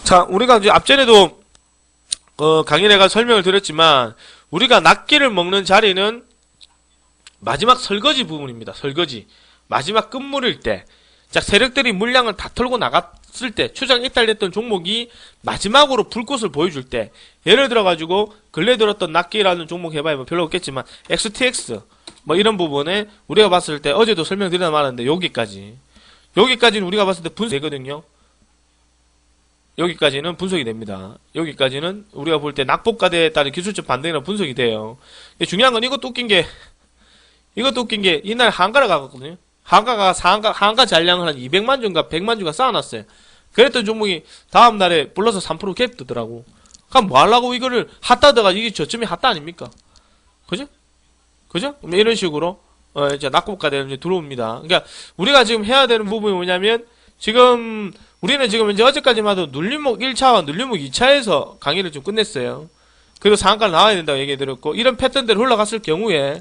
자, 우리가 이제 앞전에도 강의 내가 설명을 드렸지만 우리가 낱개를 먹는 자리는 마지막 설거지 부분입니다. 설거지. 마지막 끝물일 때. 자, 세력들이 물량을 다 털고 나갔을 때, 추장 이탈됐던 종목이 마지막으로 불꽃을 보여줄 때, 예를 들어가지고, 근래 들었던 낱개라는 종목 해봐야 뭐 별로 없겠지만, XTX, 뭐 이런 부분에 우리가 봤을 때, 어제도 설명드리다 말았는데, 여기까지는 우리가 봤을 때 분석되거든요. 여기까지는 분석이 됩니다. 여기까지는 우리가 볼 때 낙폭과대에 따른 기술적 반등이라고 분석이 돼요. 중요한 건 이것도 웃긴 게, 이날 한가를 가거든요. 한가 잔량을 한 200만 주인가 100만 주가 쌓아놨어요. 그랬던 종목이 다음날에 불러서 3% 갭 뜨더라고. 그럼 뭐 하려고 이거를 핫다드가 이게 저점이 핫다 아닙니까? 그죠? 이런 식으로, 이제 낙폭과대는 이제 들어옵니다. 그러니까, 우리가 지금 해야 되는 부분이 뭐냐면, 우리는 지금 이제 어제까지만 해도 눌림목 1차와 눌림목 2차에서 강의를 좀 끝냈어요. 그리고 상한가를 나와야 된다고 얘기해드렸고, 이런 패턴대로 흘러갔을 경우에,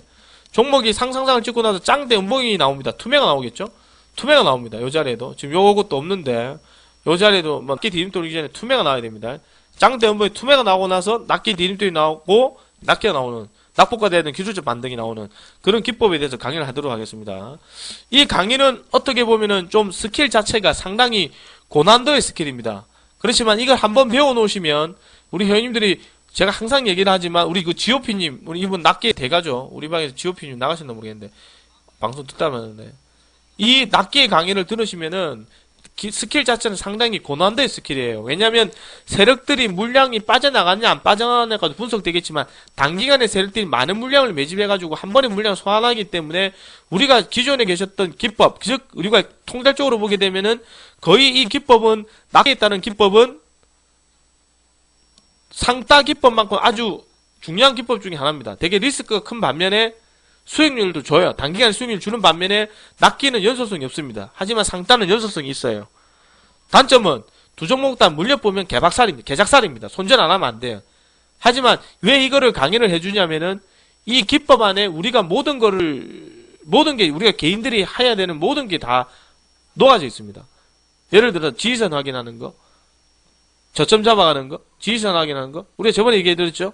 종목이 상상상을 찍고 나서 짱대 음봉이 나옵니다. 투매가 나오겠죠? 투매가 나옵니다. 요 자리에도. 지금 요것도 없는데, 요 자리에도, 낱개 디딤돌이기 전에 투매가 나와야 됩니다. 짱대 음봉이 투매가 나오고 나서, 낱개 디딤돌이 나오고, 낱개가 나오는, 낙폭과대는 기술적 반등이 나오는 그런 기법에 대해서 강의를 하도록 하겠습니다. 이 강의는 어떻게 보면은 좀 스킬 자체가 상당히 고난도의 스킬입니다. 그렇지만 이걸 한번 배워놓으시면, 우리 회원님들이 제가 항상 얘기를 하지만 우리 그 GOP님, 우리 이분 낱개 대가죠. 우리 방에서 GOP님 나가셨나 모르겠는데 방송 듣다면은 이 낱개의 강의를 들으시면은 스킬 자체는 상당히 고난도의 스킬이에요. 왜냐하면 세력들이 물량이 빠져나갔냐 안 빠져나가냐가 분석되겠지만 단기간에 세력들이 많은 물량을 매집해가지고 한 번에 물량을 소환하기 때문에 우리가 기존에 계셨던 기법, 즉 우리가 통찰적으로 보게 되면은 거의 이 기법은 낱개에 따른 기법은 상따 기법만큼 아주 중요한 기법 중에 하나입니다. 되게 리스크가 큰 반면에 수익률도 줘요. 단기간 수익률 주는 반면에 낱개는 연속성이 없습니다. 하지만 상따는 연속성이 있어요. 단점은 두 종목 다 물려보면 개작살입니다. 손절 안 하면 안 돼요. 하지만 왜 이거를 강의를 해주냐면은 이 기법 안에 우리가 모든 게 우리가 개인들이 해야 되는 모든 게 다 녹아져 있습니다. 예를 들어 지지선 확인하는 거, 저점 잡아가는 거, 지지선 확인하는 거. 우리가 저번에 얘기해드렸죠?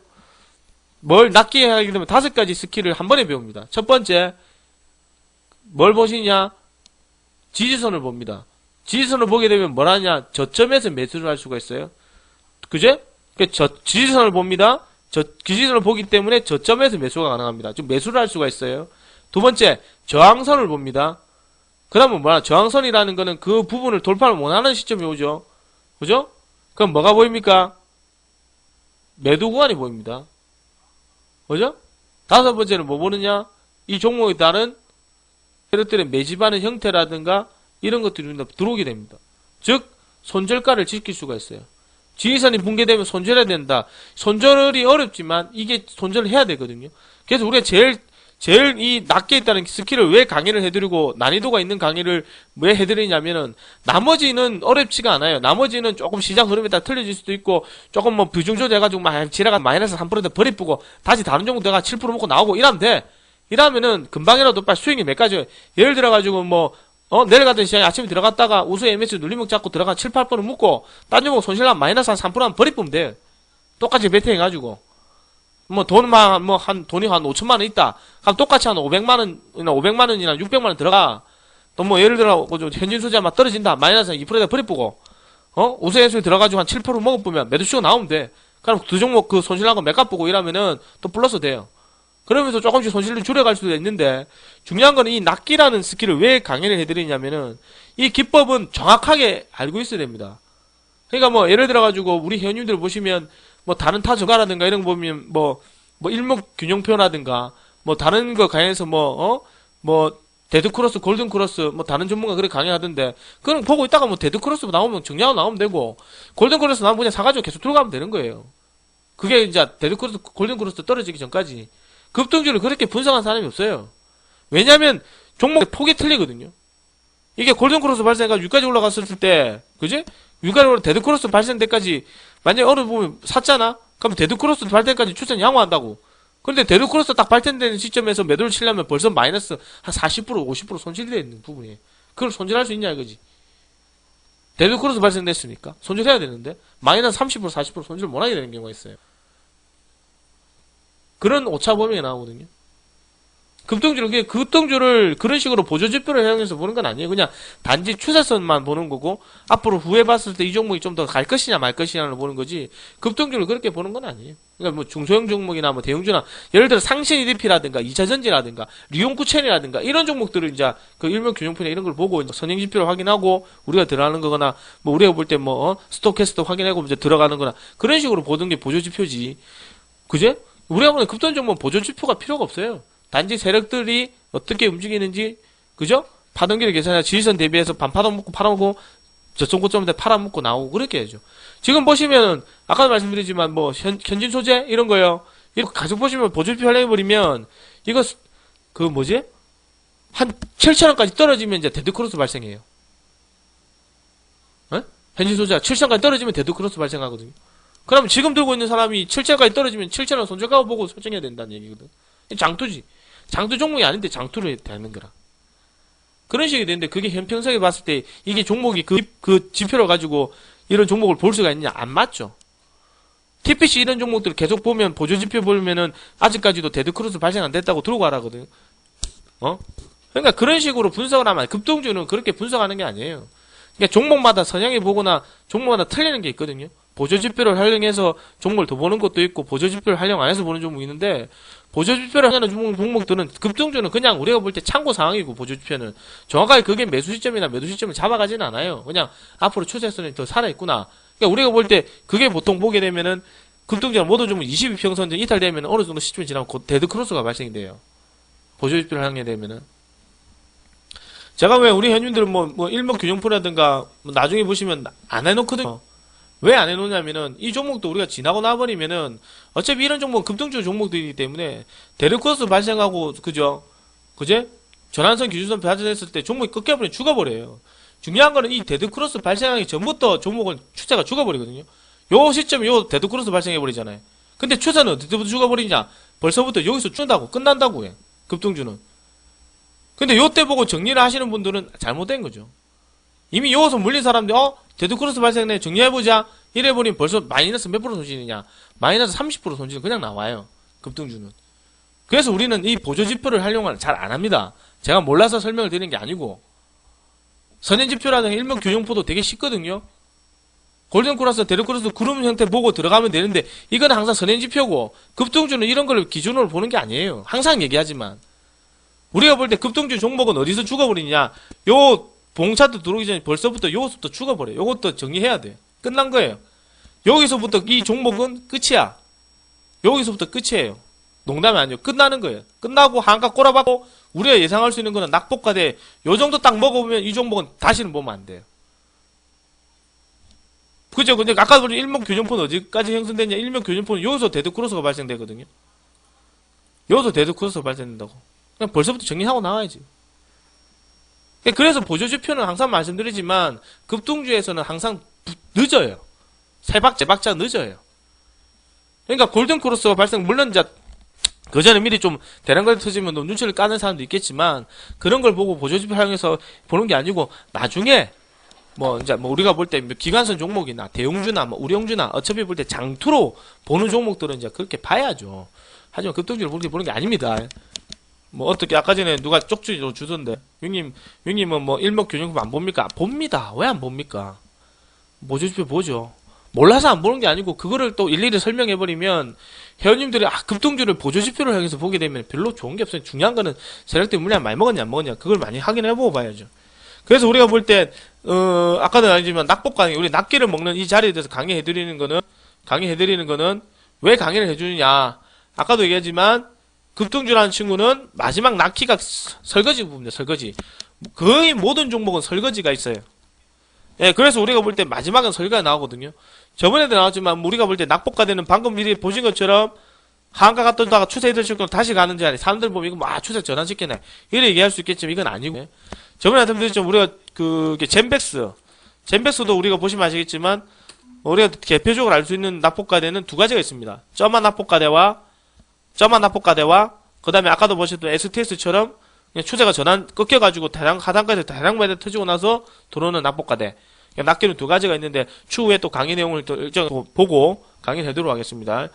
뭘 낱개 하게 되면 5가지 스킬을 한 번에 배웁니다. 첫 번째, 뭘 보시냐? 지지선을 봅니다. 지지선을 보게 되면 뭘 하냐? 저점에서 매수를 할 수가 있어요. 그제? 지지선을 봅니다. 지지선을 보기 때문에 저점에서 매수가 가능합니다. 좀 매수를 할 수가 있어요. 두 번째, 저항선을 봅니다. 그 다음은 뭐야? 저항선이라는 거는 그 부분을 돌파를 못하는 시점이 오죠. 그죠? 그럼 뭐가 보입니까? 매도 구간이 보입니다. 그죠? 다섯 번째는 뭐 보느냐? 이 종목에 따른 세력들의 매집하는 형태라든가 이런 것들이 들어오게 됩니다. 즉 손절가를 지킬 수가 있어요. 지지선이 붕괴되면 손절해야 된다. 손절이 어렵지만 이게 손절을 해야 되거든요. 그래서 우리가 제일 이 낱개에 따른 스킬을 왜 강의를 해드리고 난이도가 있는 강의를 왜 해드리냐면은 나머지는 어렵지가 않아요. 나머지는 조금 시장 흐름에 따라 틀려질 수도 있고 조금 뭐 비중 조절해가지고 막 지나가 마이너스 3%대 버리쁘고 다시 다른 종목 내가 7% 먹고 나오고 이러면 돼. 이러면은 금방이라도 빨리 수익이 몇 가지 예를 들어가지고 뭐 내려가던 시장에 아침에 들어갔다가 우수 MS 눌림목 잡고 들어가 7, 8% 묶고 딴 종목 손실하면 마이너스 한 3%만 버리쁘면 돼. 똑같이 베팅해가지고 뭐 돈만 돈이 한 5천만 원 있다. 그럼 똑같이 한 500만 원이나 600만 원 들어가. 또 뭐 예를 들어 현진 소재 막 떨어진다. 마이너스 2%다 버리쁘고 우수엔수에 들어가지고 한 7% 먹어보면 매도치고 나오면 돼. 그럼 두 종목 그 손실한 거 매값 보고 이러면은 또 플러스 돼요. 그러면서 조금씩 손실을 줄여갈 수도 있는데 중요한 거는 이 낱개라는 스킬을 왜 강의를 해드리냐면은 이 기법은 정확하게 알고 있어야 됩니다. 그러니까 뭐 예를 들어가지고 우리 회원님들 보시면 뭐 다른 타저가라든가 이런 거 보면 뭐 일목균형표라든가 뭐 다른 거 강의에서 뭐 데드크로스, 골든크로스 뭐 다른 전문가 그렇게 강의하던데 그럼 보고 있다가 뭐 데드크로스 나오면 정리하고 나오면 되고 골든크로스 나오면 그냥 사가지고 계속 들어가면 되는 거예요. 그게 이제 데드크로스, 골든크로스 떨어지기 전까지 급등주를 그렇게 분석한 사람이 없어요. 왜냐면 종목의 폭이 틀리거든요. 이게 골든크로스 발생해가지고 위까지 올라갔을 때 그지? 위까지 올라 데드크로스 발생 때까지 만약에 어느 부분 샀잖아? 그럼 데드크로스 발생까지 추천 양호한다고. 근데 데드크로스 딱 발생되는 시점에서 매도를 치려면 벌써 마이너스 한 40%, 50% 손실되어 있는 부분이에요. 그걸 손질할 수 있냐 이거지. 데드 크로스 발생됐으니까 손절해야 되는데 마이너스 30% 40% 손절 못하게 되는 경우가 있어요. 그런 오차 범위가 나오거든요. 급등주를 그런 식으로 보조지표를 사용해서 보는 건 아니에요. 그냥 단지 추세선만 보는 거고, 앞으로 후에 봤을 때 이 종목이 좀 더 갈 것이냐 말 것이냐를 보는 거지, 급등주를 그렇게 보는 건 아니에요. 그러니까 뭐 중소형 종목이나 뭐 대형주나, 예를 들어 상신 EDP라든가, 2차전지라든가, 리용쿠첸이라든가, 이런 종목들을 이제 그 일명균형표나 이런 걸 보고 이제 선행지표를 확인하고, 우리가 들어가는 거거나, 뭐 우리가 볼 때 뭐, 스토캐스트 확인하고 이제 들어가는 거나, 그런 식으로 보던 게 보조지표지. 그제? 우리가 보는 급등 종목은 보조지표가 필요가 없어요. 단지 세력들이 어떻게 움직이는지, 그죠? 파동기를 계산해서 지지선 대비해서 반파동 먹고 팔아먹고, 저점 고점인데 팔아먹고 나오고, 그렇게 해야죠. 지금 보시면은, 아까도 말씀드리지만, 뭐, 현진 소재? 이런 거요. 이거 가격 보시면 보조지표 활용해버리면, 이거, 그 뭐지? 한 7,000원까지 떨어지면 이제 데드크로스 발생해요. 에? 현진 소재가 7,000원까지 떨어지면 데드크로스 발생하거든요. 그럼 지금 들고 있는 사람이 7,000원까지 떨어지면 7,000원 손절가고 보고 설정해야 된다는 얘기거든. 장투지. 장투 종목이 아닌데 장투를 되는 거라. 그런 식이 되는데, 그게 현평성에 봤을 때 이게 종목이 그 지표를 가지고 이런 종목을 볼 수가 있느냐? 안 맞죠. TPC 이런 종목들 계속 보면, 보조지표 보면은 아직까지도 데드크로스 발생 안 됐다고 들고 가라거든. 그러니까 그런 식으로 분석을 하면, 급등주는 그렇게 분석하는 게 아니에요. 그러니까 종목마다 성향이 보거나 종목마다 틀리는 게 있거든요. 보조지표를 활용해서 종목을 더 보는 것도 있고, 보조지표를 활용 안 해서 보는 종목이 있는데, 보조지표를 하는 종목들은, 급등주는 그냥 우리가 볼 때 참고 상황이고, 보조지표는 정확하게 그게 매수 시점이나 매도 시점을 잡아가지는 않아요. 그냥 앞으로 추세선이 더 살아있구나. 그러니까 우리가 볼 때 그게 보통 보게 되면은, 급등주는 모든 종목 22평선 이탈되면 어느 정도 시점이 지나면 곧 데드크로스가 발생이 돼요. 보조지표를 하게 되면은. 제가 왜 우리 현님들은 뭐 일목균형표라든가 뭐 나중에 보시면 안 해놓거든요. 왜 안 해놓냐면은, 이 종목도 우리가 지나고 나버리면은, 어차피 이런 종목은 급등주 종목들이기 때문에, 데드크로스 발생하고, 그죠? 그제? 전환선 기준선 발생했을 때 종목이 꺾여버리면 죽어버려요. 중요한 거는 이 데드크로스 발생하기 전부터 종목은 추세가 죽어버리거든요. 요 시점에 요 데드크로스 발생해버리잖아요. 근데 추세는 어디서부터 죽어버리냐? 벌써부터 여기서 죽는다고, 끝난다고 해. 급등주는. 근데 요때 보고 정리를 하시는 분들은 잘못된 거죠. 이미 여기서 물린 사람들, 데드크로스 발생네, 정리해보자. 이래버리면 벌써 마이너스 몇 프로 손실이냐? 마이너스 30% 손실은 그냥 나와요. 급등주는. 그래서 우리는 이 보조지표를 활용을 잘 안 합니다. 제가 몰라서 설명을 드리는 게 아니고, 선행지표라든가 일목균형표도 되게 쉽거든요. 골든크로스, 데드크로스 구름 형태 보고 들어가면 되는데, 이건 항상 선행지표고, 급등주는 이런 걸 기준으로 보는 게 아니에요. 항상 얘기하지만. 우리가 볼 때 급등주 종목은 어디서 죽어버리냐? 요 봉차도 들어오기 전에 벌써부터 요것부터 죽어버려요. 요것도 정리해야 돼. 끝난 거예요. 여기서부터 이 종목은 끝이야. 여기서부터 끝이에요. 농담이 아니에요. 끝나는 거예요. 끝나고 한가 꼬라박고, 우리가 예상할 수 있는 거는 낙폭과대, 요 정도 딱 먹어보면 이 종목은 다시는 보면 안 돼요. 그죠? 근데 아까 보니 일목균형포는 어디까지 형성됐냐? 일목균형포는 여기서 데드크로스가 발생되거든요. 여기서 데드크로스가 발생된다고. 그냥 벌써부터 정리하고 나와야지. 그래서 보조지표는 항상 말씀드리지만, 급등주에서는 항상 늦어요. 세 박자 늦어요. 그러니까 골든크로스가 발생, 물론 이제 그 전에 미리 좀 대량거래 터지면 눈치를 까는 사람도 있겠지만, 그런 걸 보고 보조지표 활용해서 보는 게 아니고, 나중에 이제 우리가 볼 때 기관선 종목이나 대형주나 우량주나 어차피 볼 때 장투로 보는 종목들은 이제 그렇게 봐야죠. 하지만 급등주를 그렇게 보는 게 아닙니다. 어떻게, 아까 전에 누가 쪽지로 주던데, 형님은 일목균형표 안 봅니까? 봅니다. 왜 안 봅니까? 보조지표 보죠. 몰라서 안 보는 게 아니고, 그거를 또 일일이 설명해버리면, 회원님들이, 급등주를 보조지표를 향해서 보게 되면 별로 좋은 게 없어요. 중요한 거는, 세력들 물량 많이 먹었냐, 안 먹었냐, 그걸 많이 확인해보고 봐야죠. 그래서 우리가 볼 때, 아까도 아니지만, 낙폭 강의, 우리 낙기를 먹는 이 자리에 대해서 강의해드리는 거는, 왜 강의를 해주느냐. 아까도 얘기하지만, 급등주라는 친구는 마지막 낙키가 설거지 부분이에요. 설거지. 거의 모든 종목은 설거지가 있어요. 예, 그래서 우리가 볼 때 마지막은 설거지가 나오거든요. 저번에도 나왔지만 우리가 볼 때 낙폭과대는 방금 미리 보신 것처럼 하한가 갔다가 추세 들시고 다시 가는 자리. 사람들 보면 이거 추세 전환시키네. 이래 얘기할 수 있겠지만 이건 아니고. 예. 저번에 말씀드렸죠. 우리가 젠백스도 우리가 보시면 아시겠지만 우리가 대표적으로 알 수 있는 낙폭과대는 두 가지가 있습니다. 점한 낙폭과대와 그 다음에 아까도 보셨던 STS처럼 그냥 추세가 꺾여가지고 하단까지 대량 매대 터지고 나서 들어오는 낙폭과대. 낱개는 두 가지가 있는데 추후에 또 강의 내용을 또 일정 보고 강의를 해도록 하겠습니다.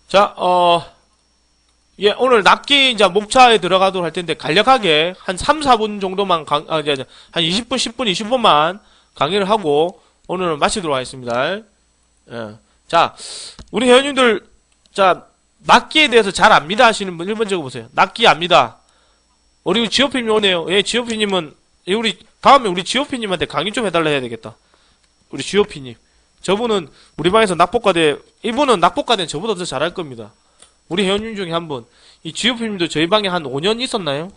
자, 예, 오늘 낱개 이제 목차에 들어가도록 할 텐데 간략하게 한 3, 4분 정도만 이제 한 20분, 10분, 20분만 강의를 하고 오늘은 마치도록 하겠습니다. 예. 자, 우리 회원님들, 자, 낱개에 대해서 잘 압니다 하시는 분 1번 적어보세요. 낱개 압니다. 우리 지오피님 오네요. 예, 지오피님은, 예, 다음에 우리 지오피님한테 강의 좀 해달라 해야 되겠다. 우리 지오피님. 저분은 우리 방에서 낙폭과대, 이분은 낙폭과대는 저보다 더 잘할 겁니다. 우리 회원님 중에 한 분. 이 지오피님도 저희 방에 한 5년 있었나요?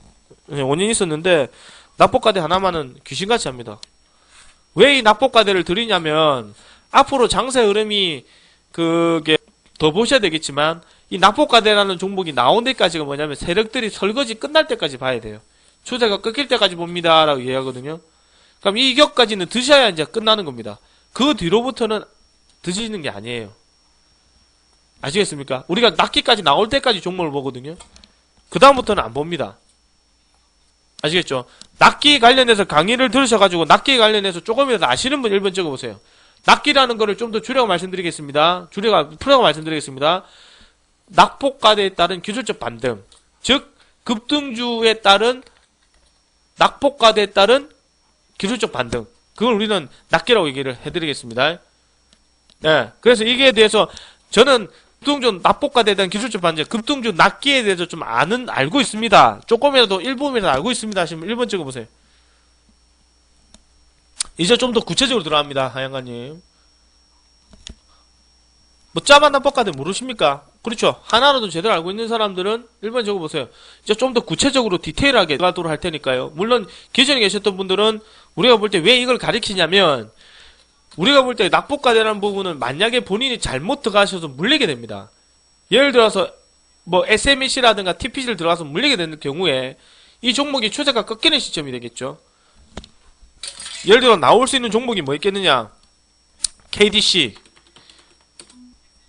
네, 5년 있었는데, 낙폭과대 하나만은 귀신같이 합니다. 왜 이 낙폭과대를 드리냐면, 앞으로 장세 흐름이, 그게, 더 보셔야 되겠지만, 이 낙폭과대라는 종목이 나온 데까지가 뭐냐면, 세력들이 설거지 끝날 때까지 봐야 돼요. 추세가 끊길 때까지 봅니다. 라고 이야기하거든요. 그럼 이 격까지는 드셔야 이제 끝나는 겁니다. 그 뒤로부터는 드시는 게 아니에요. 아시겠습니까? 우리가 낱개까지 나올 때까지 종목을 보거든요. 그 다음부터는 안 봅니다. 아시겠죠? 낱개 관련해서 강의를 들으셔가지고 낱개 관련해서 조금이라도 아시는 분 1번 적어보세요. 낱개라는 거를 좀 더 줄여서 말씀드리겠습니다. 풀어서 말씀드리겠습니다. 낙폭과대에 따른 기술적 반등, 즉 급등주에 따른 낙폭과대에 따른 기술적 반등, 그걸 우리는 낱개라고 얘기를 해드리겠습니다. 네, 그래서 이게 대해서 저는 급등주 낙폭과대에 대한 기술적 반등, 급등주 낱개에 대해서 좀 알고 있습니다. 조금이라도 일부분이라도 알고 있습니다 하시면 1번 찍어보세요. 이제 좀 더 구체적으로 들어갑니다. 하양가님. 뭐 짜만 낙폭과대 모르십니까? 그렇죠. 하나라도 제대로 알고 있는 사람들은 1번 적어보세요. 이제 좀 더 구체적으로 디테일하게 들어가도록 할 테니까요. 물론 기존에 계셨던 분들은 우리가 볼 때 왜 이걸 가리키냐면, 우리가 볼 때 낙폭과대라는 부분은 만약에 본인이 잘못 들어가셔서 물리게 됩니다. 예를 들어서 뭐 SMEC라든가 TPC를 들어가서 물리게 되는 경우에 이 종목이 추세가 꺾이는 시점이 되겠죠. 예를 들어 나올 수 있는 종목이 뭐 있겠느냐. KDC.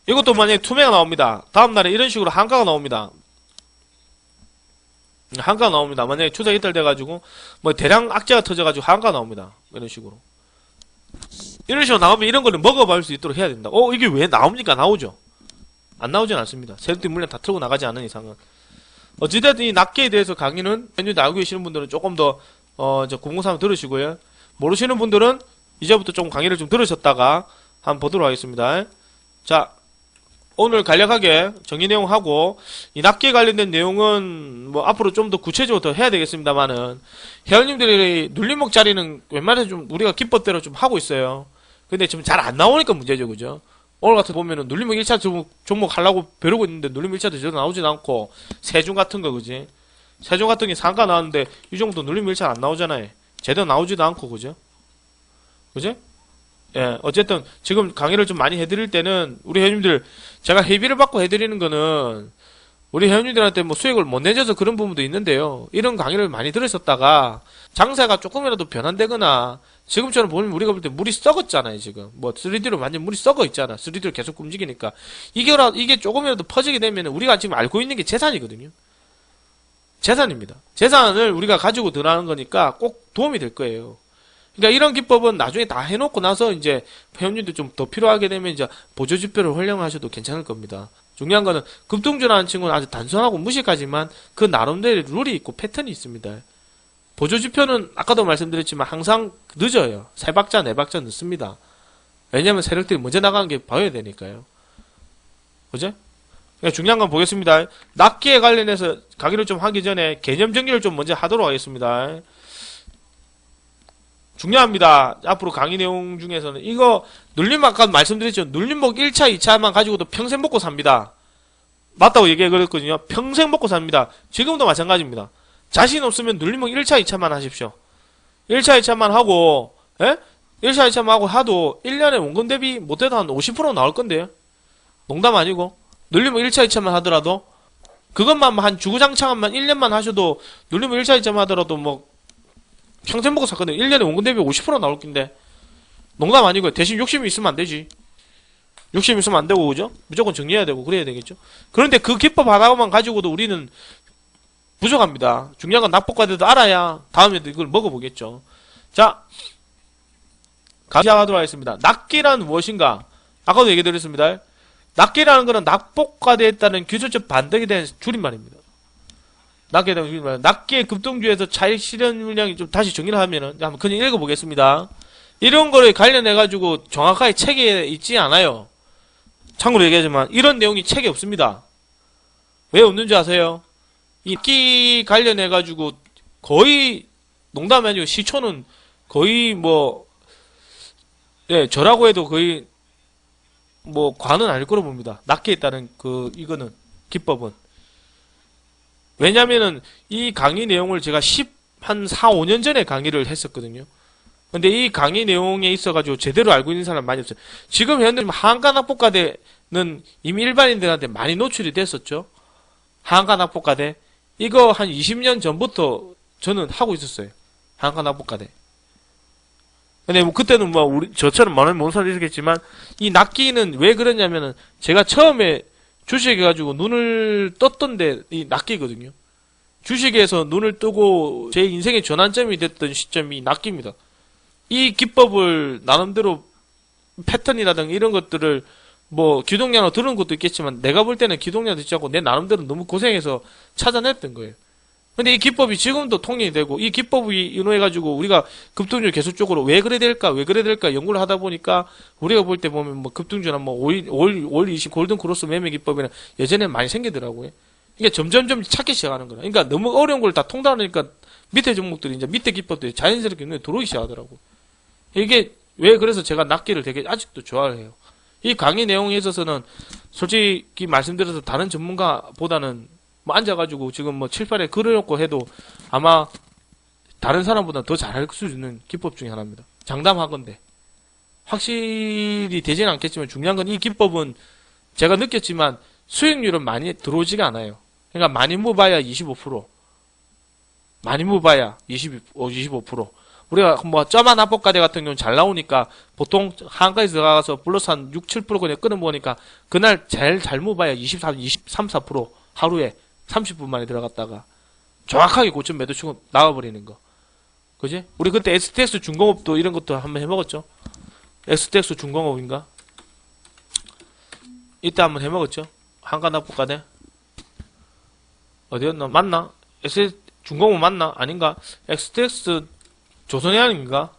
이것도 만약에 투매가 나옵니다. 다음날에 이런 식으로 한가가 나옵니다. 한가가 나옵니다. 만약에 추세 이탈돼가지고 뭐 대량 악재가 터져가지고 한가가 나옵니다. 이런 식으로. 이런 식으로 나오면 이런 거는 먹어볼 수 있도록 해야 된다. 이게 왜 나옵니까? 나오죠. 안 나오진 않습니다. 세력들이 물량 다 틀고 나가지 않는 이상은. 어찌됐든 이 낱개에 대해서 강의는 현재 알고 계시는 분들은 조금 더, 공공사항 들으시고요. 모르시는 분들은 이제부터 좀 강의를 좀 들으셨다가 한번 보도록 하겠습니다. 자, 오늘 간략하게 정의 내용하고, 이 낱개 관련된 내용은 뭐 앞으로 좀 더 구체적으로 더 해야 되겠습니다만은, 회원님들이 눌림목 자리는 웬만해서 좀 우리가 기법대로 좀 하고 있어요. 근데 지금 잘 안 나오니까 문제죠, 그죠? 오늘 같은 보면은 눌림목 1차 종목 하려고 벼르고 있는데 눌림목 1차도 제대로 나오진 않고, 세중 같은 거, 그지? 세중 같은 게 상가 나왔는데, 이 정도 눌림목 1차 안 나오잖아요. 제대로 나오지도 않고, 그죠? 그지? 예, 어쨌든 지금 강의를 좀 많이 해드릴 때는 우리 회원님들 제가 회비를 받고 해드리는 거는 우리 회원님들한테 뭐 수익을 못 내줘서 그런 부분도 있는데요. 이런 강의를 많이 들으셨다가 장세가 조금이라도 변환되거나 지금처럼 보면 우리가 볼 때 물이 썩었잖아요. 지금 뭐 3D로 완전 물이 썩어 있잖아. 3D로 계속 움직이니까 이게 조금이라도 퍼지게 되면 우리가 지금 알고 있는 게 재산이거든요. 재산입니다. 재산을 우리가 가지고 들어가는 거니까 꼭 도움이 될 거예요. 그러니까 이런 기법은 나중에 다 해놓고 나서 이제 회원님들 좀 더 필요하게 되면 이제 보조지표를 활용하셔도 괜찮을 겁니다. 중요한 거는 급등주라는 친구는 아주 단순하고 무식하지만 그 나름대로 룰이 있고 패턴이 있습니다. 보조지표는 아까도 말씀드렸지만 항상 늦어요. 3박자, 4박자 늦습니다. 왜냐면 세력들이 먼저 나가는 게 봐야 되니까요. 그죠? 그러니까 중요한 건 보겠습니다. 낱개에 관련해서 강의를 좀 하기 전에 개념 정리를 좀 먼저 하도록 하겠습니다. 중요합니다. 앞으로 강의 내용 중에서는 이거 눌림목 아까 말씀드렸죠. 눌림목 1차, 2차만 가지고도 평생 먹고 삽니다. 맞다고 얘기했거든요. 평생 먹고 삽니다. 지금도 마찬가지입니다. 자신 없으면 눌림목 1차, 2차만 하십시오. 1차, 2차만 하고 1차, 2차만 하고 하도 1년에 원금 대비 못해도 한 50% 나올 건데요. 농담 아니고 눌림목 1차, 2차만 하더라도 그것만 한 주구장창만 1년만 하셔도 눌림목 1차, 2차만 하더라도 뭐 평생 먹고 샀거든요. 1년에 원금 대비 50% 나올 건데 농담 아니고요. 대신 욕심이 있으면 안 되지. 욕심이 있으면 안 되고 그죠? 무조건 정리해야 되고 그래야 되겠죠. 그런데 그 기법 하나만 가지고도 우리는 부족합니다. 중요한 건 납법과대도 알아야 다음에도 이걸 먹어보겠죠. 자, 시작하도록 하겠습니다. 납기란 무엇인가? 아까도 얘기 드렸습니다. 납기라는 것은 납복과대에 규칙적 반등에 대한 줄임말입니다. 납기에 대한 줄임말. 납기의 급등주에서 차익 실현 물량이 좀 다시 정리를 하면은, 한번 그냥 읽어보겠습니다. 이런 거를 관련해가지고 정확하게 책에 있지 않아요. 참고로 얘기하지만, 이런 내용이 책에 없습니다. 왜 없는 줄 아세요? 이 납기 관련해가지고 거의, 농담이 아니고 시초는 거의 예, 저라고 해도 거의, 관은 아닐 거로 봅니다. 납기에 따른 이거는, 기법은. 왜냐면은, 이 강의 내용을 제가 한 4, 5년 전에 강의를 했었거든요. 근데 이 강의 내용에 있어가지고 제대로 알고 있는 사람 많이 없어요. 지금 현재 하한가 납복과대는 이미 일반인들한테 많이 노출이 됐었죠. 하한가 납복과대. 이거 한 20년 전부터 저는 하고 있었어요. 하한가 납복과대. 근데 그때는 저처럼 많은 뭔 소리 있겠지만, 이 납기는 왜 그러냐면은, 제가 처음에 주식해가지고 눈을 떴던데, 이 납기거든요. 주식에서 눈을 뜨고, 제 인생의 전환점이 됐던 시점이 납기입니다. 이 기법을, 나름대로, 패턴이라든가 이런 것들을, 기동량으로 들은 것도 있겠지만, 내가 볼 때는 기동량 듣지 않고, 내 나름대로 너무 고생해서 찾아냈던 거예요. 근데 이 기법이 지금도 통용이 되고, 이 기법이 인호해가지고 우리가 급등주 계속적으로 왜 그래 될까 연구를 하다 보니까 우리가 볼 때 보면 급등주나 5월 20 골든 크로스 매매 기법이나 예전에 많이 생기더라고요. 이게 점점점 찾기 시작하는 거라. 그러니까 너무 어려운 걸 다 통달하니까 밑에 종목들이 이제 밑에 기법들이 자연스럽게 눈에 들어오기 시작하더라고요. 이게 왜 그래서 제가 납기를 되게 아직도 좋아해요. 이 강의 내용에 있어서는 솔직히 말씀드려서 다른 전문가보다는 앉아가지고 지금 7, 8에 글을 놓고 해도 아마 다른 사람보다 더 잘할 수 있는 기법 중에 하나입니다. 장담하건대. 확실히 되지는 않겠지만 중요한 건 이 기법은 제가 느꼈지만 수익률은 많이 들어오지가 않아요. 그러니까 많이 모아야 25%. 많이 모아야 25%. 우리가 점한 납복과대 같은 경우는 잘 나오니까 보통 한가에 들어가서 플러스 한 6, 7% 그냥 끊어보니까 그날 제일 잘 모아야 23, 4% 하루에 30분 만에 들어갔다가 정확하게 고점 매도 치고 나와버리는 거. 그지? 우리 그때 STX 중공업도 이런 것도 한번 해먹었죠? STX 중공업인가? 이때 한번 해먹었죠? 한가 납복과대? 어디였나? 맞나? 중공업 맞나? 아닌가? STX 조선해양인가?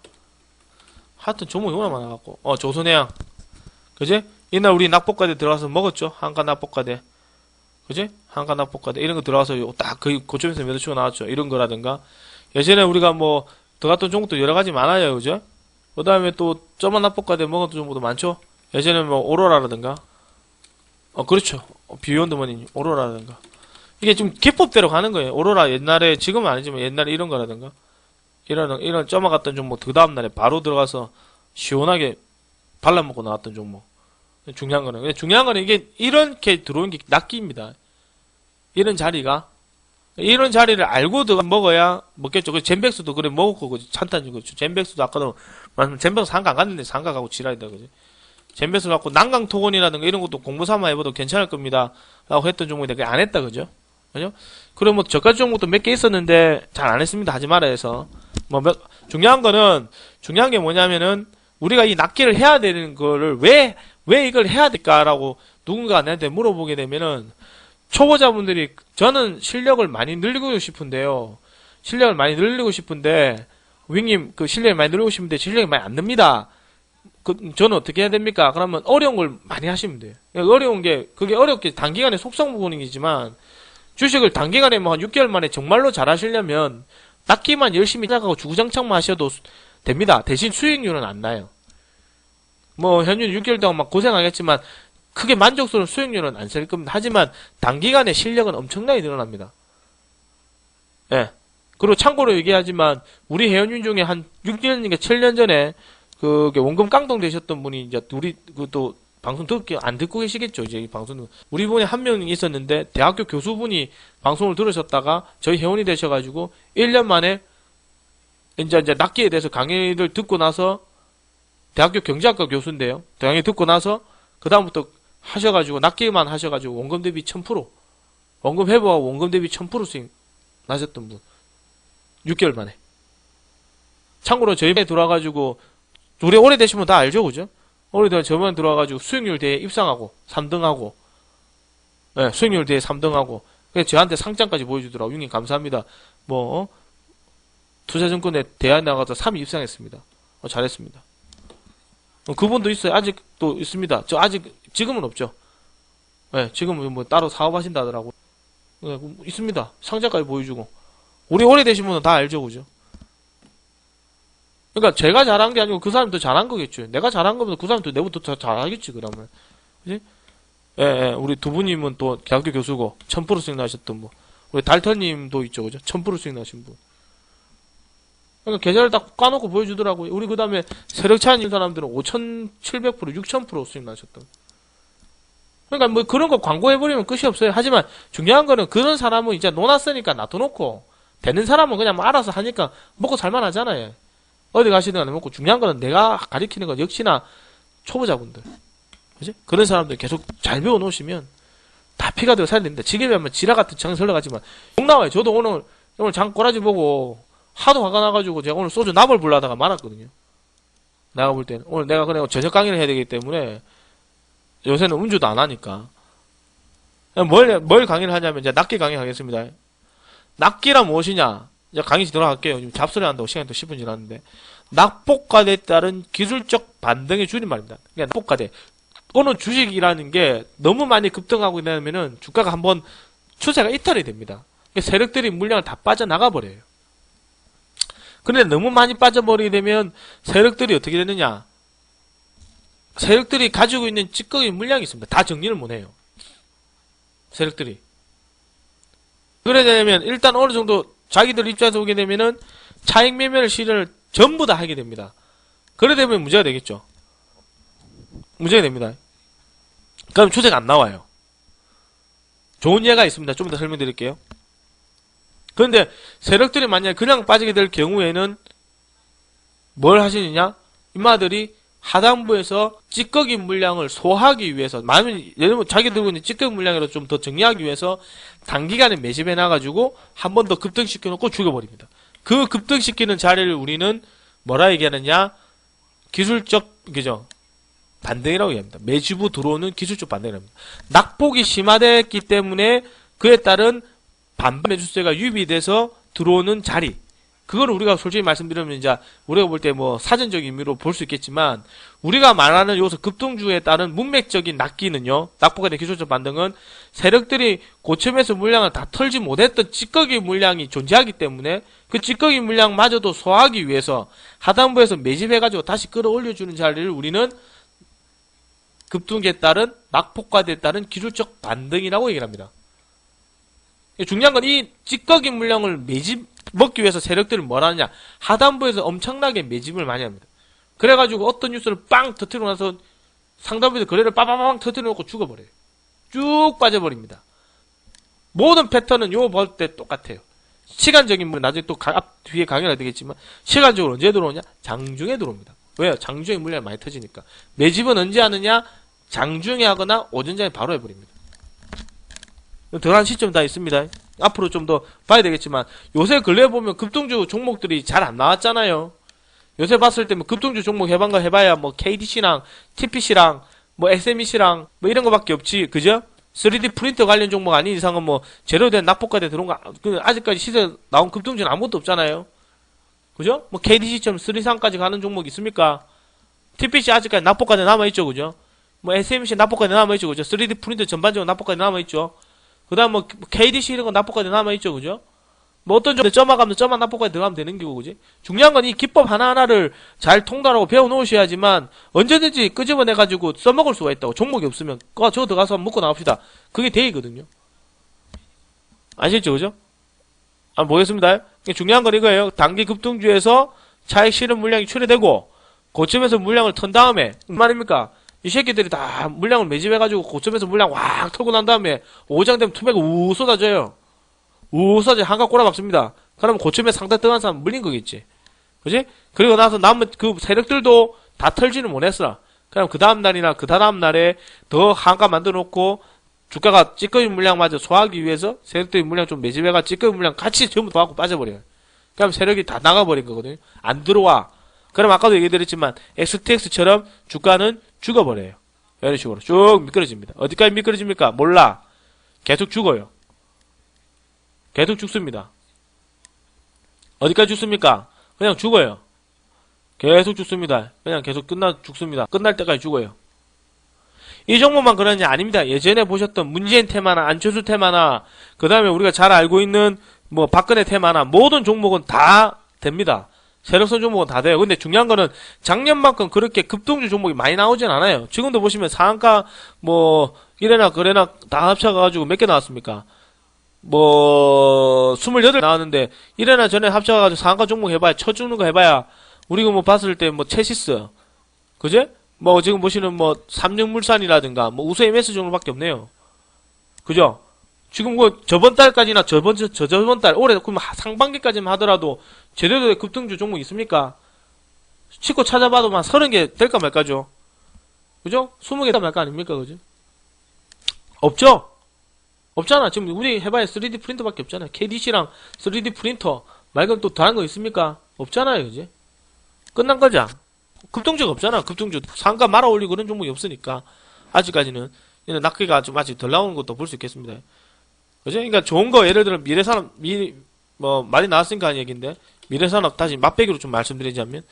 하여튼 종목이 워낙 많아갖고. 조선해양. 그지? 이날 우리 납복과대 들어가서 먹었죠? 한가 납복과대. 그지? 한가 납복과대. 이런 거 들어가서 딱 그 고점에서 매도 치고 나왔죠. 이런 거라든가. 예전에 우리가 들어갔던 종목도 여러 가지 많아요. 그죠? 그 다음에 또, 점한 납복과대 먹었던 종목도 많죠? 예전에 오로라라든가. 그렇죠. 비욘드 머니, 오로라라든가. 이게 좀 기법대로 가는 거예요. 오로라 옛날에, 지금은 아니지만 옛날에 이런 거라든가. 이런 점아갔던 종목, 그 다음날에 바로 들어가서 시원하게 발라먹고 나왔던 종목. 중요한 거는 이게, 이렇게 들어온 게 납기입니다. 이런 자리를 알고 먹어야 먹겠죠. 그 젠백스도 그래 먹었고, 찬탄이 그렇죠. 젠백스도 아까도 말씀, 젠백스 상가 안 갔는데 상가 가고 지랄이다, 그지? 젠백스 갖고 난강토건이라든가 이런 것도 공부 삼아 해봐도 괜찮을 겁니다. 라고 했던 종목인데, 그게 안 했다, 그죠? 그죠? 그럼 저가지 종목도 몇 개 있었는데, 잘 안 했습니다. 하지 말아 해서. 중요한 게 뭐냐면은, 우리가 이 납기를 해야 되는 거를 왜 이걸 해야 될까라고 누군가 나한테 물어보게 되면은, 초보자분들이, 저는 실력을 많이 늘리고 싶은데요. 고객님, 실력을 많이 늘리고 싶은데 실력이 많이 안 늡니다. 저는 어떻게 해야 됩니까? 그러면 어려운 걸 많이 하시면 돼요. 그게 어렵게 단기간에 속성 부분이지만, 주식을 단기간에 한 6개월 만에 정말로 잘 하시려면, 납기만 열심히 시작하고 주구장창만 하셔도 됩니다. 대신 수익률은 안 나요. 현재 6개월 동안 막 고생하겠지만, 크게 만족스러운 수익률은 안 셀 겁니다. 하지만, 단기간에 실력은 엄청나게 늘어납니다. 예. 그리고 참고로 얘기하지만, 우리 회원님 중에 한 6년인가 7년 전에, 원금 깡통 되셨던 분이, 이제, 또, 방송 안 듣고 계시겠죠, 이제 이 방송. 우리 분이 한 명 있었는데, 대학교 교수분이 방송을 들으셨다가, 저희 회원이 되셔가지고, 1년 만에, 이제 납기에 대해서 강의를 듣고 나서, 대학교 경제학과 교수인데요. 강의 듣고 나서, 그다음부터 하셔가지고, 납기만 하셔가지고, 원금 대비 1000%, 원금 회복하고 원금 대비 1000% 수익 나셨던 분. 6개월 만에. 참고로 저희 배 돌아가지고, 우리 오래되시면 다 알죠, 그죠? 오래되면 저만 들어와가지고 수익률 대회 입상하고 3등하고, 네, 수익률 대회 3등하고, 그래서 저한테 상장까지 보여주더라고. 형님 감사합니다. 투자증권에 대회 나가서 3위 입상했습니다. 잘했습니다. 그분도 있어요. 아직도 있습니다. 지금은 없죠. 네, 지금은 뭐 따로 사업하신다 하더라고. 네, 있습니다. 상장까지 보여주고. 우리 오래되신 분은 다 알죠, 그죠? 그러니까 제가 잘한 게 아니고 그 사람이 더 잘한 거겠죠. 내가 잘한 거면 그 사람도 내보다 더 잘하겠지, 그러면. 그지? 예, 우리 두부님은 또 대학교 교수고, 1000% 수익 나셨던 분. 우리 달터님도 있죠, 그죠? 1000% 수익 나신 분. 그러니까 계좌를 딱 까놓고 보여주더라고요. 우리 그 다음에 세력차인 사람들은 5700%, 6000% 수익 나셨던. 그러니까 뭐 그런 거 광고해버리면 끝이 없어요. 하지만 중요한 거는 그런 사람은 이제 논았으니까 놔둬놓고, 되는 사람은 그냥 뭐 알아서 하니까 먹고 살만 하잖아요. 어디 가시든 안 먹고, 중요한 거는 내가 가리키는 건 역시나 초보자분들. 그지? 그런 사람들 계속 잘 배워놓으시면 다 피가 되고 살야 됩니다. 지금이 하면 지라 같은 장설러가지만 욕 나와요. 저도 오늘 장 꼬라지 보고 하도 화가 나가지고 제가 오늘 소주 납을 불러다가 말았거든요. 내가 볼 때는. 오늘 내가 그래 저녁 강의를 해야 되기 때문에 요새는 음주도 안 하니까. 뭘 강의를 하냐면 이제 낚기 강의 하겠습니다. 낚기란 무엇이냐? 이제 강의 들어갈게요. 지금 잡소리 한다고 시간이 또 10분 지났는데. 낙폭과대에 따른 기술적 반등의 줄임말입니다. 그러니까 낙폭과대. 어느 주식이라는 게 너무 많이 급등하고 되면은 주가가 한번 추세가 이탈이 됩니다. 그러니까 세력들이 물량을 다 빠져나가 버려요. 그런데 너무 많이 빠져버리게 되면 세력들이 어떻게 되느냐? 세력들이 가지고 있는 찌꺼기 물량이 있습니다. 다 정리를 못 해요. 세력들이. 그래 되면 일단 어느 정도 자기들 입장에서 오게 되면은 차익 매매를 실현을 전부 다 하게 됩니다. 그래 되면 문제가 되겠죠. 문제가 됩니다. 그럼 추세가 안 나와요. 좋은 예가 있습니다. 좀 더 설명드릴게요. 그런데 세력들이 만약에 그냥 빠지게 될 경우에는 뭘 하시느냐? 인마들이 하단부에서 찌꺼기 물량을 소화하기 위해서, 예를 자기 들고 있는 찌꺼기 물량으로 좀 더 정리하기 위해서 단기간에 매집해 놔가지고 한 번 더 급등시켜 놓고 죽여버립니다. 그 급등시키는 자리를 우리는 뭐라 얘기하느냐? 기술적, 그죠? 반등이라고 얘기합니다. 매집 후 들어오는 기술적 반등이랍니다. 낙폭이 심화됐기 때문에 그에 따른 반반 매수세가 유입이 돼서 들어오는 자리. 그걸 우리가 솔직히 말씀드리면 이제 우리가 볼 때 뭐 사전적인 의미로 볼 수 있겠지만 우리가 말하는 요소 급등주에 따른 문맥적인 낚기는요. 낙폭에 대한 기술적 반등은 세력들이 고점에서 물량을 다 털지 못했던 찌꺼기 물량이 존재하기 때문에 그 찌꺼기 물량마저도 소화하기 위해서 하단부에서 매집해가지고 다시 끌어올려주는 자리를 우리는 급등에 따른 낙폭과대에 따른 기술적 반등이라고 얘기를 합니다. 중요한 건 이 찌꺼기 물량을 먹기 위해서 세력들을 뭘 하느냐. 하단부에서 엄청나게 매집을 많이 합니다. 그래가지고 어떤 뉴스를 빵 터뜨리고 나서 상단부에서 거래를 빠바방 터뜨려 놓고 죽어버려요. 쭉 빠져버립니다. 모든 패턴은 요 볼 때 똑같아요. 시간적인 분 나중에 또 뒤에 강의가 되겠지만 시간적으로 언제 들어오냐? 장중에 들어옵니다. 왜요? 장중에 물량이 많이 터지니까. 매집은 언제 하느냐? 장중에 하거나 오전장에 바로 해버립니다. 들어간 시점 다 있습니다. 앞으로 좀 더 봐야 되겠지만 요새 근래 보면 급등주 종목들이 잘 안 나왔잖아요. 요새 봤을 때 뭐 급등주 종목 해본 거 해봐야 뭐 KDC랑 TPC랑 뭐 SMEC랑 뭐 이런 거밖에 없지, 그죠? 3D 프린터 관련 종목 아닌 이상은 뭐 제대로 된 낙폭과대 들어온 거 아직까지 시세 나온 급등주는 아무것도 없잖아요. 그죠? 뭐 KDC처럼 3상까지 가는 종목 있습니까? TPC 아직까지 낙폭과대 남아있죠, 그죠? 뭐 SMEC 낙폭과대 남아있죠, 그죠? 3D 프린터 전반적으로 낙폭과대 남아있죠. 그 다음 뭐 KDC 이런 거 납폭까지 남아있죠, 그죠? 뭐 어떤 좀 점화가면 점화 납폭까지 들어가면 되는 거고, 그지? 중요한 건 이 기법 하나하나를 잘 통달하고 배워놓으셔야지만 언제든지 끄집어내가지고 써먹을 수가 있다고. 종목이 없으면 저 들어가서 한번 먹고 나갑시다. 그게 대의거든요. 아시겠죠, 그죠? 보겠습니다. 중요한 건 이거예요. 단기 급등주에서 차익 실현 물량이 출해되고 고점에서 물량을 턴 다음에 말입니까? 이 새끼들이 다 물량을 매집해가지고 고점에서 물량 확 털고 난 다음에 오장 되면 투매가 우 쏟아져요. 우 쏟아져 한가 꼬라박습니다. 그러면 고점에 상당 등한 사람 물린 거겠지. 그지? 그리고 나서 남은 그 세력들도 다 털지는 못했어. 그럼 그 다음날이나 그 다음 날에 더 한가 만들어 놓고 주가가 찌꺼기 물량마저 소화하기 위해서 세력들이 물량 좀 매집해가 찌꺼기 물량 같이 전부 더 갖고 빠져버려요. 그럼 세력이 다 나가버린 거거든요. 안 들어와. 그럼 아까도 얘기드렸지만 XTX처럼 주가는 죽어버려요. 이런 식으로 쭉 미끄러집니다. 어디까지 미끄러집니까? 몰라. 계속 죽어요. 계속 죽습니다. 어디까지 죽습니까? 그냥 죽어요. 계속 죽습니다. 그냥 계속 죽습니다. 끝날 때까지 죽어요. 이 종목만 그러냐? 아닙니다. 예전에 보셨던 문재인 테마나 안철수 테마나 그 다음에 우리가 잘 알고 있는 뭐 박근혜 테마나 모든 종목은 다 됩니다. 세력선 종목은 다 돼요. 근데 중요한 거는 작년만큼 그렇게 급등주 종목이 많이 나오진 않아요. 지금도 보시면 상한가 뭐 이래나 그래나 다 합쳐가지고 몇 개 나왔습니까? 뭐 28 나왔는데 이래나 저래 합쳐가지고 상한가 종목 해봐야 쳐 죽는 거 해봐야 우리가 뭐 봤을 때 뭐 체시스 그제? 뭐 지금 보시는 뭐 삼성물산이라든가 뭐 우수 MS 정도밖에 없네요. 그죠? 지금 뭐 저번 달까지나 저번 달 올해 그럼 상반기까지만 하더라도 제대로 된 급등주 종목 있습니까? 치고 찾아봐도 한 30개 될까 말까죠. 그죠? 20개 될까 말까 아닙니까? 그죠? 없죠? 없잖아. 지금 우리 해봐야 3D 프린터밖에 없잖아요. KDC랑 3D 프린터 말고는 또 다른 거 있습니까? 없잖아요. 그지? 끝난 거죠? 급등주가 없잖아. 급등주 상가 말아 올리고 그런 종목이 없으니까 아직까지는 낙기가 좀 아직 덜 나오는 것도 볼 수 있겠습니다. 그죠? 그러니까 좋은 거 예를 들어 미래산업 뭐 많이 나왔으니까 하는 얘기인데 미래산업 다시 맛배기로 좀 말씀드리자면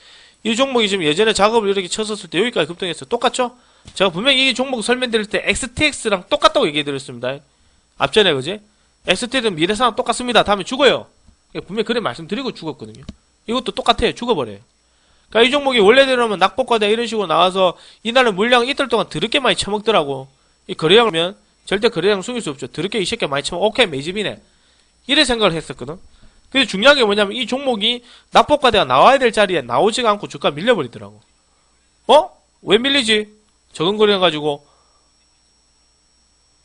이 종목이 지금 예전에 작업을 이렇게 쳤었을 때 여기까지 급등했어요. 똑같죠? 제가 분명히 이 종목 설명드릴 때 XTX랑 똑같다고 얘기해드렸습니다. 앞전에 그지? XTX는 미래산업 똑같습니다. 다음에 죽어요. 분명히 그래 말씀드리고 죽었거든요. 이것도 똑같아요. 죽어버려요. 그러니까 이 종목이 원래대로면 낙폭과다 이런 식으로 나와서 이날은 물량 이틀 동안 드럽게 많이 처먹더라고. 이 거래량이면 절대 거래량 숨길 수 없죠. 드럽게 이 새끼 많이 처먹. 오케이 매집이네. 이래 생각을 했었거든. 근데 중요한 게 뭐냐면 이 종목이 낙폭과대가 나와야 될 자리에 나오지가 않고 주가 밀려버리더라고. 왜 밀리지? 적은 거래량 가지고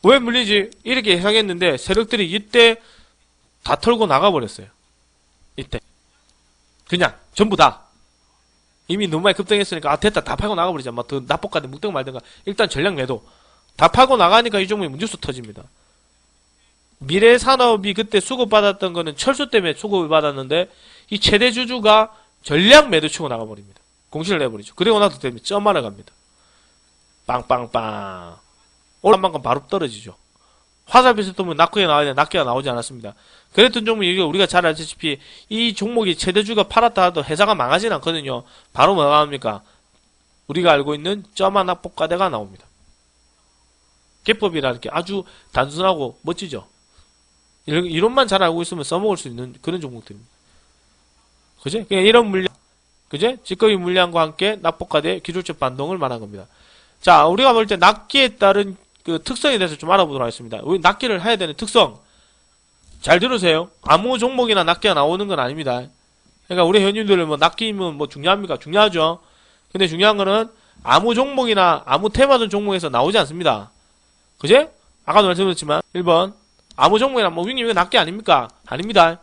왜 밀리지? 이렇게 예상했는데 세력들이 이때 다 털고 나가버렸어요. 이때 그냥 전부 다 이미 너무 많이 급등했으니까 됐다 다 팔고 나가버리자. 막 더 낙폭과대 묵등 말든가 일단 전략 매도 다 팔고 나가니까 이 종목이 뉴스 터집니다. 미래산업이 그때 수급받았던 거는 철수 때문에 수급을 받았는데 이 최대 주주가 전략 매도 치고 나가버립니다. 공시를 내버리죠. 그리고 나서 때문에 점 하나 갑니다. 빵빵빵 올라간 만큼 바로 떨어지죠. 화살표에서 뜨면 낙기가 나와야 되는데 낙기가 나오지 않았습니다. 그랬던 종목이 우리가 잘 알다시피 이 종목이 최대주가 팔았다 하도 회사가 망하진 않거든요. 바로 뭐가 나옵니까? 우리가 알고 있는 점화 낙폭과대가 나옵니다. 개법이라는 게 아주 단순하고 멋지죠. 이론만 잘 알고 있으면 써먹을 수 있는 그런 종목들입니다. 그제? 그냥 이런 물량, 그제? 직거래 물량과 함께 낙폭과대 기술적 반동을 말한 겁니다. 자, 우리가 볼 때 낙기에 따른 그 특성에 대해서 좀 알아보도록 하겠습니다. 우리 낙기를 해야 되는 특성. 잘 들으세요. 아무 종목이나 낙기가 나오는 건 아닙니다. 그러니까 우리 회원님들은 뭐 낙기면 뭐 중요합니까? 중요하죠. 근데 중요한 거는 아무 종목이나 아무 테마든 종목에서 나오지 않습니다. 그제? 아까도 말씀드렸지만 1번 아무 종목이나 뭐 윙님 이거 낙기 아닙니까? 아닙니다.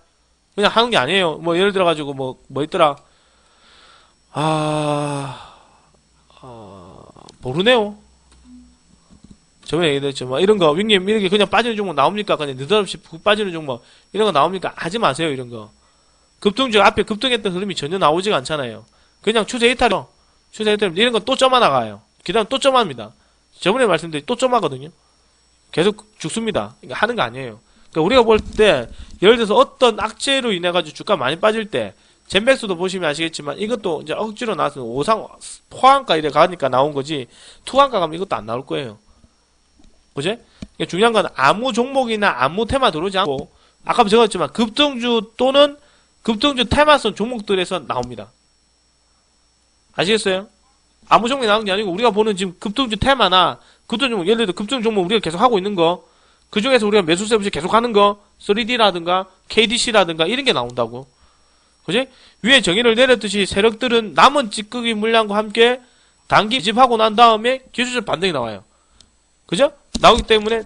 그냥 하는 게 아니에요. 뭐 예를 들어가지고 뭐 있더라. 모르네요. 저번에 얘기했죠. 뭐 이런 거 윙님 이렇게 그냥 빠지는 종목 나옵니까? 그냥 느닷없이 푹 빠지는 종목 이런 거 나옵니까? 하지 마세요. 이런 거. 급등주 앞에 급등했던 흐름이 전혀 나오지가 않잖아요. 그냥 추세 이탈이요. 추세 이탈 이런 건 또 점화 나가요. 그 다음 또 점화입니다. 저번에 말씀드린 또 점화거든요. 계속 죽습니다. 그러니까 하는 거 아니에요. 그러니까 우리가 볼 때 예를 들어서 어떤 악재로 인해 가지고 주가 많이 빠질 때 젠백스도 보시면 아시겠지만 이것도 이제 억지로 나와서 포항가 이래 가니까 나온 거지 투항가 가면 이것도 안 나올 거예요. 그제? 그러니까 중요한 건 아무 종목이나 아무 테마 들어오지 않고 아까 적었지만 급등주 또는 급등주 테마성 종목들에서 나옵니다. 아시겠어요? 아무 종목이 나오는 게 아니고 우리가 보는 지금 급등주 테마나 급등 종목 예를 들어 급등 종목 우리가 계속 하고 있는 거 그 중에서 우리가 매수세 없이 계속 하는 거 3D라든가 KDC라든가 이런 게 나온다고. 그지? 위에 정의를 내렸듯이 세력들은 남은 찌꺼기 물량과 함께 단기 집하고 난 다음에 기술적 반등이 나와요. 그죠? 나오기 때문에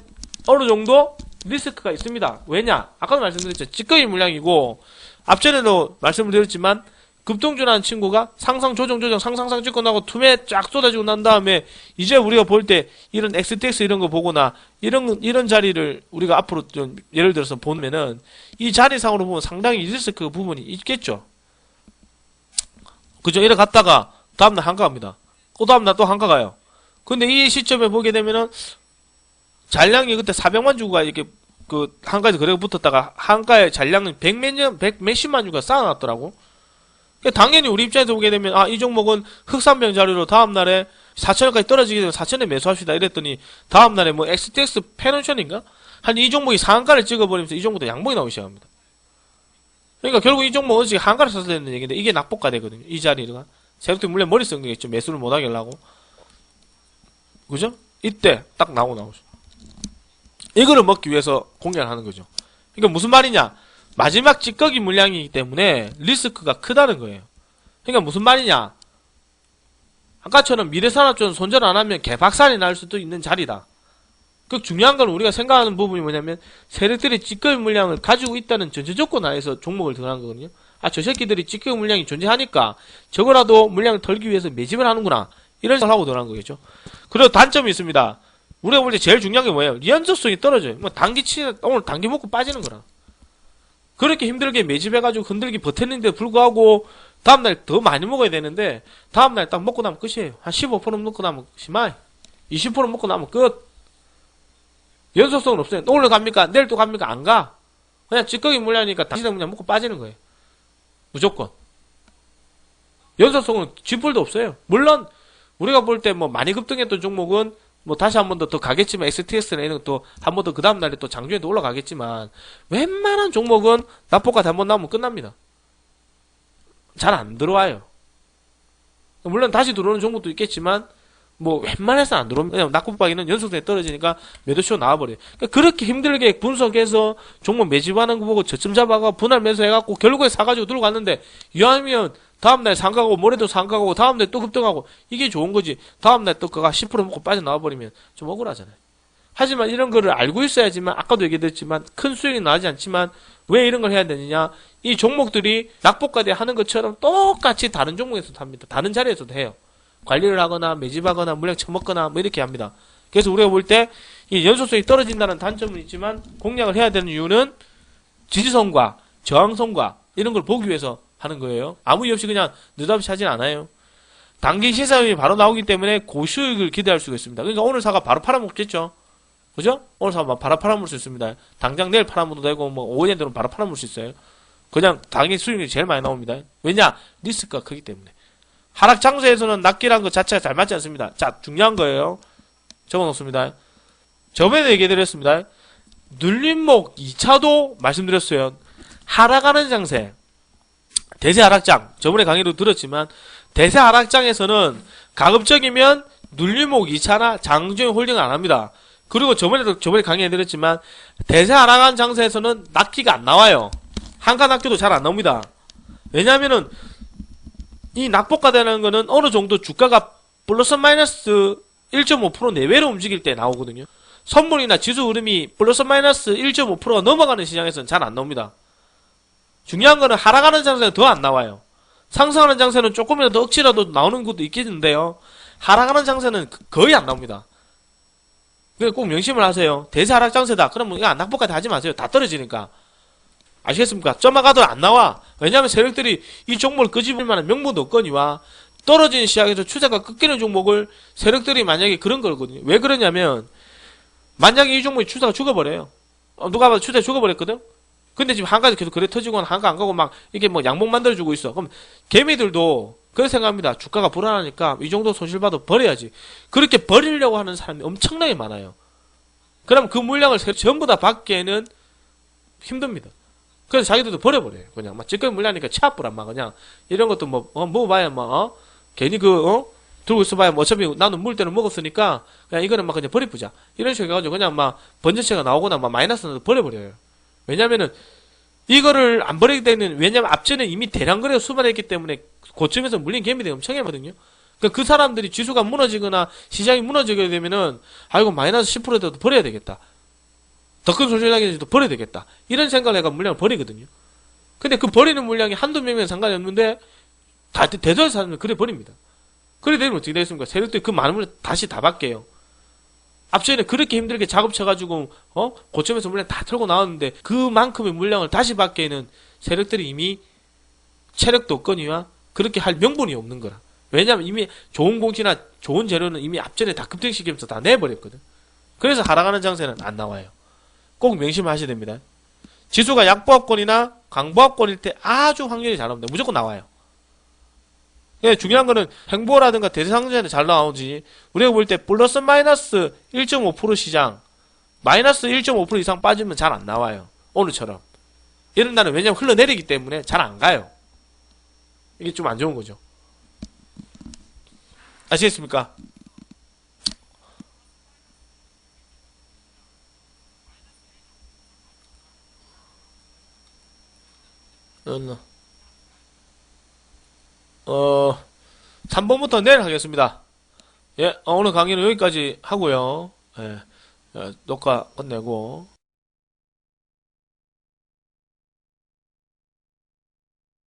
어느 정도 리스크가 있습니다. 왜냐? 아까도 말씀드렸죠. 찌꺼기 물량이고 앞전에도 말씀을 드렸지만 급등주라는 친구가 상상 조정 상상상 찍고 나고 투매 쫙 쏟아지고 난 다음에 이제 우리가 볼 때 이런 XTX 이런 거 보거나 이런 자리를 우리가 앞으로 좀 예를 들어서 보면은 이 자리상으로 보면 상당히 리스크 부분이 있겠죠. 그죠? 이래 갔다가 다음날 한가 갑니다. 그 다음날 또 한가 가요. 근데 이 시점에 보게 되면은 잔량이 그때 400만 주가 이렇게 그 한가에서 거래가 붙었다가 한가의 잔량은 100 몇십만 주가 쌓아놨더라고. 그러니까 당연히 우리 입장에서 보게 되면 이 종목은 흑산병 자료로 다음날에 4천원까지 떨어지게 되면 4천원에 매수합시다 이랬더니 다음날에 뭐 XTX 페넌션인가? 한 이 종목이 상한가를 찍어버리면서 이 종목도 양봉이 나오기 시작합니다. 그러니까 결국 이 종목은 지금 한가를 써서 되는 얘기인데 이게 낙폭가 되거든요. 이 자리가. 세력들이 물론 머리 쓴 거겠죠. 매수를 못하게 하려고. 그죠? 이때 딱 나오죠. 이거를 먹기 위해서 공략을 하는 거죠. 그러니까 무슨 말이냐? 마지막 찌꺼기 물량이기 때문에 리스크가 크다는 거예요. 그러니까 무슨 말이냐? 아까처럼 미래산업처럼 손절 안 하면 개박살이 날 수도 있는 자리다. 그 중요한 건 우리가 생각하는 부분이 뭐냐면 세력들이 찌꺼기 물량을 가지고 있다는 전제 조건 하에서 종목을 들어간 거거든요. 저 새끼들이 찌꺼기 물량이 존재하니까 저거라도 물량을 털기 위해서 매집을 하는구나. 이런 생각을 하고 들어간 거겠죠. 그리고 단점이 있습니다. 우리가 볼 때 제일 중요한 게 뭐예요? 연속성이 떨어져요. 뭐 오늘 단기 먹고 빠지는 거라. 그렇게 힘들게 매집해가지고 흔들기 버텼는데 불구하고 다음날 더 많이 먹어야 되는데 다음날 딱 먹고 나면 끝이에요. 한 15% 먹고 나면 시마이 20% 먹고 나면 끝. 연속성은 없어요. 오늘 갑니까? 내일 또 갑니까? 안 가. 그냥 찌꺼기 물량이니까 다시 그냥 먹고 빠지는 거예요. 무조건. 연속성은 쥐뿔도 없어요. 물론 우리가 볼 때 뭐 많이 급등했던 종목은 뭐 다시 한 번 더 가겠지만 XTX나 이런 것도 한 번 더 그 다음날에 또 장중에도 올라가겠지만 웬만한 종목은 낙폭가 한 번 나오면 끝납니다. 잘 안 들어와요. 물론 다시 들어오는 종목도 있겠지만 뭐 웬만해서 안 들어오면 그냥 낙폭박이는 연속성이 떨어지니까 매도쇼 나와버려요. 그러니까 그렇게 힘들게 분석해서 종목 매집하는 거 보고 저점 잡아가 분할 매수해갖고 결국에 사가지고 들고 갔는데 이왕이면 다음날 상가고 모레도 상가고 다음날 또 급등하고 이게 좋은 거지. 다음날 또 그가 10% 먹고 빠져나와버리면 좀 억울하잖아요. 하지만 이런 거를 알고 있어야지만 아까도 얘기했지만 큰 수익이 나지 않지만 왜 이런 걸 해야 되느냐. 이 종목들이 낙폭과대 하는 것처럼 똑같이 다른 종목에서도 합니다. 다른 자리에서도 해요. 관리를 하거나 매집하거나 물량 처먹거나 뭐 이렇게 합니다. 그래서 우리가 볼 때 이 연속성이 떨어진다는 단점은 있지만 공략을 해야 되는 이유는 지지선과 저항선과 이런 걸 보기 위해서 하는 거예요. 아무 이유 없이 그냥 느닷없이 하진 않아요. 단기 시사율이 바로 나오기 때문에 고수익을 기대할 수가 있습니다. 그러니까 오늘 사가 바로 팔아먹겠죠. 그죠? 오늘 사가 바로 팔아먹을 수 있습니다. 당장 내일 팔아먹어도 되고 뭐 5년 되면 바로 팔아먹을 수 있어요. 그냥 당일 수익률이 제일 많이 나옵니다. 왜냐? 리스크가 크기 때문에. 하락 장세에서는 낚기란 것 자체가 잘 맞지 않습니다. 자, 중요한 거예요. 적어놓습니다. 저번에 얘기해드렸습니다. 눌림목 2차도 말씀드렸어요. 하락하는 장세. 대세 하락장. 저번에 강의로 들었지만 대세 하락장에서는 가급적이면 눌림목 2차나 장중에 홀딩을 안 합니다. 그리고 저번에 강의해드렸지만 대세 하락한 장세에서는 낚기가 안 나와요. 한가 낚기도 잘 안 나옵니다. 왜냐하면은 이 낙폭가되는 거는 어느 정도 주가가 플러스 마이너스 1.5% 내외로 움직일 때 나오거든요. 선물이나 지수 흐름이 플러스 마이너스 1.5%가 넘어가는 시장에서는 잘 안 나옵니다. 중요한 거는 하락하는 장세는 더 안 나와요. 상승하는 장세는 조금이라도 억지라도 나오는 것도 있겠는데요. 하락하는 장세는 거의 안 나옵니다. 그러니까 꼭 명심을 하세요. 대세 하락 장세다. 그러면 이거 낙폭까지 하지 마세요. 다 떨어지니까. 아시겠습니까? 점화가도 안 나와. 왜냐하면 세력들이 이 종목을 끄집을 만한 명분도 없거니와 떨어지는 시장에서 추세가 꺾이는 종목을 세력들이 만약에 그런 거거든요. 왜 그러냐면 만약에 이 종목이 추세가 죽어버려요. 누가 봐도 추세 죽어버렸거든? 근데 지금 한가지 계속 그래 터지고 한가 안 가고 막 이게 뭐 양봉 만들어주고 있어. 그럼 개미들도 그렇게 생각합니다. 주가가 불안하니까 이 정도 손실봐도 버려야지. 그렇게 버리려고 하는 사람이 엄청나게 많아요. 그럼 그 물량을 전부 다 받기에는 힘듭니다. 그래서 자기들도 버려버려요. 그냥 막 찌꺼기 물량이니까 치아뿌란 막 그냥 이런 것도 먹어봐야 괜히 들고 있어봐야 어차피 나는 물 때는 먹었으니까 그냥 이거는 막 그냥 버리쁘자 이런 식으로 해가지고 그냥 막 번전체가 나오거나 막 마이너스 나도 버려버려요. 왜냐면은 이거를 안 버리게 되면 왜냐면 앞전에 이미 대량 거래가 수반했기 때문에 고점에서 물린 개미들이 엄청 하거든요. 그러니까 그 사람들이 지수가 무너지거나 시장이 무너지게 되면은 이거 마이너스 10%라도 버려야 되겠다. 더 큰 손실 나겠지도 버려야 되겠다. 이런 생각을 해가 물량을 버리거든요. 근데 그 버리는 물량이 한두 명이면 상관이 없는데 대다수 사람들은 그래 버립니다. 그래 되면 어떻게 되겠습니까? 세력들이 그 많은 물량 다시 다 받게요. 앞전에 그렇게 힘들게 작업쳐가지고 고점에서 물량 다 털고 나왔는데 그만큼의 물량을 다시 받기에는 세력들이 이미 체력도 없거니와 그렇게 할 명분이 없는 거라. 왜냐면 이미 좋은 공시나 좋은 재료는 이미 앞전에 다 급등시키면서 다 내버렸거든. 그래서 하락하는 장세는 안 나와요. 꼭 명심하셔야 됩니다. 지수가 약보합권이나 강보합권일 때 아주 확률이 잘 나옵니다. 무조건 나와요. 예, 중요한 거는 행보라든가 대상자는 잘 나오지. 우리가 볼 때 플러스 마이너스 1.5% 시장, 마이너스 1.5% 이상 빠지면 잘 안 나와요. 오늘처럼. 이런 날은 왜냐면 흘러내리기 때문에 잘 안 가요. 이게 좀 안 좋은 거죠. 아시겠습니까? 어, 3번부터 내일 하겠습니다. 예, 오늘 강의는 여기까지 하고요. 예, 녹화 끝내고.